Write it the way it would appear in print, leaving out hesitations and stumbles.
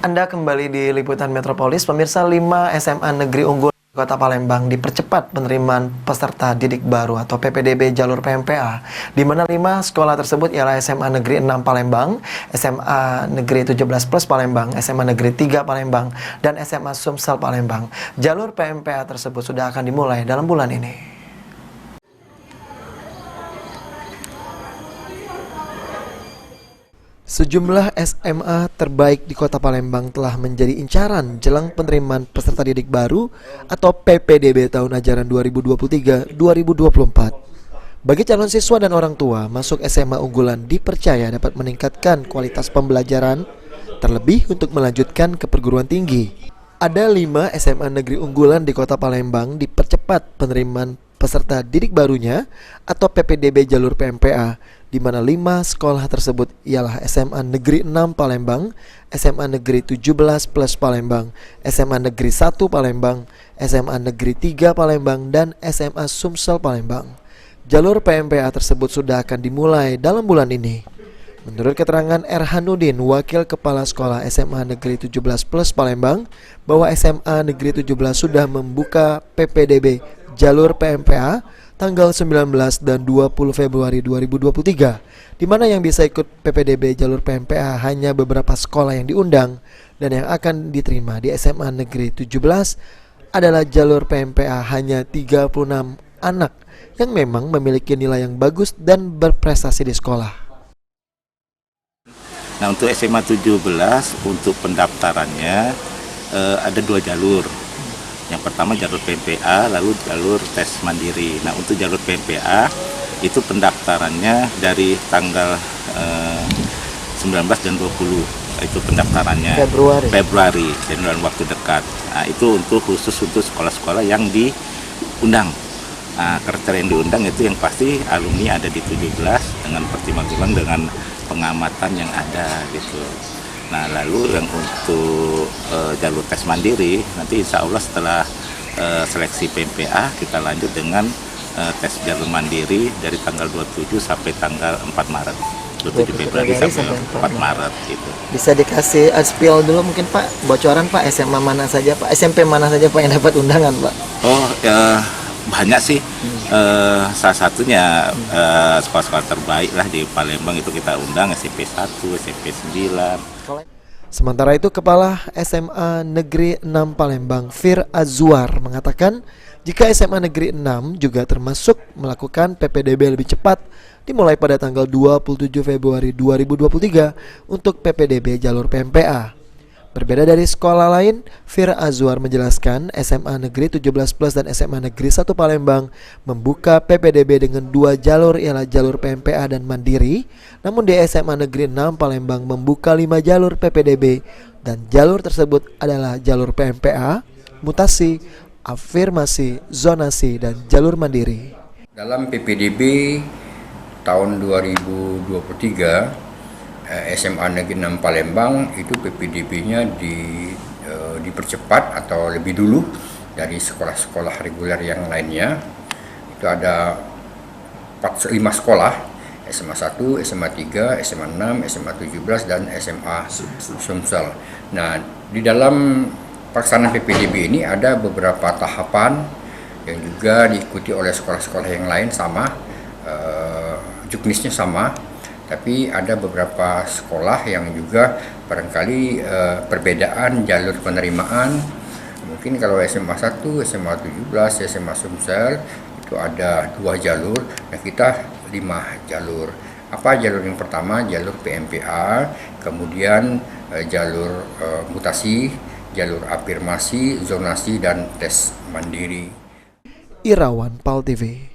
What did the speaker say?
Anda kembali di Liputan Metropolis. Pemirsa, 5 SMA Negeri Unggul Kota Palembang dipercepat penerimaan peserta didik baru atau PPDB jalur PMPA, di mana 5 sekolah tersebut ialah SMA Negeri 6 Palembang, SMA Negeri 17 Plus Palembang, SMA Negeri 3 Palembang, dan SMA Sumsel Palembang. Jalur PMPA tersebut sudah akan dimulai dalam bulan ini. Sejumlah SMA terbaik di Kota Palembang telah menjadi incaran jelang penerimaan peserta didik baru atau PPDB tahun ajaran 2023-2024. Bagi calon siswa dan orang tua, masuk SMA unggulan dipercaya dapat meningkatkan kualitas pembelajaran, terlebih untuk melanjutkan ke perguruan tinggi. Ada 5 SMA negeri unggulan di Kota Palembang dipercepat penerimaan peserta didik barunya atau PPDB jalur PMPA, di mana 5 sekolah tersebut ialah SMA Negeri 6 Palembang, SMA Negeri 17 Plus Palembang, SMA Negeri 1 Palembang, SMA Negeri 3 Palembang, dan SMA Sumsel Palembang. Jalur PMPA tersebut sudah akan dimulai dalam bulan ini. Menurut keterangan Erhanudin, Wakil Kepala Sekolah SMA Negeri 17 Plus Palembang, bahwa SMA Negeri 17 sudah membuka PPDB jalur PMPA tanggal 19 dan 20 Februari 2023, di mana yang bisa ikut PPDB jalur PMPA hanya beberapa sekolah yang diundang, dan yang akan diterima di SMA Negeri 17 adalah jalur PMPA hanya 36 anak yang memang memiliki nilai yang bagus dan berprestasi di sekolah. Nah, untuk SMA 17 untuk pendaftarannya ada 2 jalur. Yang pertama jalur PMPA, lalu jalur tes mandiri. Nah, untuk jalur PMPA itu pendaftarannya dari tanggal 19 dan 20 itu pendaftarannya Februari dan dalam waktu dekat. Nah, itu untuk khusus untuk sekolah-sekolah yang diundang. Nah, kriteria yang diundang itu yang pasti alumni ada di 17 dengan pertimbangan dengan pengamatan yang ada gitu. Nah, lalu yang untuk jalur tes mandiri, nanti insya Allah setelah seleksi PMPA kita lanjut dengan tes jalur mandiri dari tanggal 27 sampai tanggal 4 Maret. 27 Februari sampai 4 Maret gitu. Bisa dikasih spill dulu mungkin Pak, bocoran Pak, SMA mana saja Pak, SMP mana saja Pak yang dapat undangan Pak? Oh ya, banyak sih. Salah satunya sekolah-sekolah terbaik lah di Palembang itu kita undang, SMP 1, SMP 9. Sementara itu, Kepala SMA Negeri 6 Palembang, Fir Azwar, mengatakan jika SMA Negeri 6 juga termasuk melakukan PPDB lebih cepat dimulai pada tanggal 27 Februari 2023 untuk PPDB jalur PMPA. Berbeda dari sekolah lain, Fir Azwar menjelaskan SMA Negeri 17 Plus dan SMA Negeri 1 Palembang membuka PPDB dengan 2 jalur, ialah jalur PMPA dan mandiri. Namun di SMA Negeri 6 Palembang membuka 5 jalur PPDB, dan jalur tersebut adalah jalur PMPA, mutasi, afirmasi, zonasi, dan jalur mandiri. Dalam PPDB tahun 2023, SMA Negeri 6 Palembang itu PPDB-nya dipercepat atau lebih dulu dari sekolah-sekolah reguler yang lainnya. Itu ada 5 sekolah, SMA 1, SMA 3, SMA 6, SMA 17, dan SMA Sumsel. Nah, di dalam pelaksanaan PPDB ini ada beberapa tahapan yang juga diikuti oleh sekolah-sekolah yang lain sama, juknisnya sama. Tapi ada beberapa sekolah yang juga barangkali perbedaan jalur penerimaan. Mungkin kalau SMA 1, SMA 17, SMA Sumsel itu ada 2 jalur, nah kita 5 jalur. Apa jalur yang pertama? Jalur PMPA, kemudian jalur mutasi, jalur afirmasi, zonasi, dan tes mandiri. Irawan, PAL TV.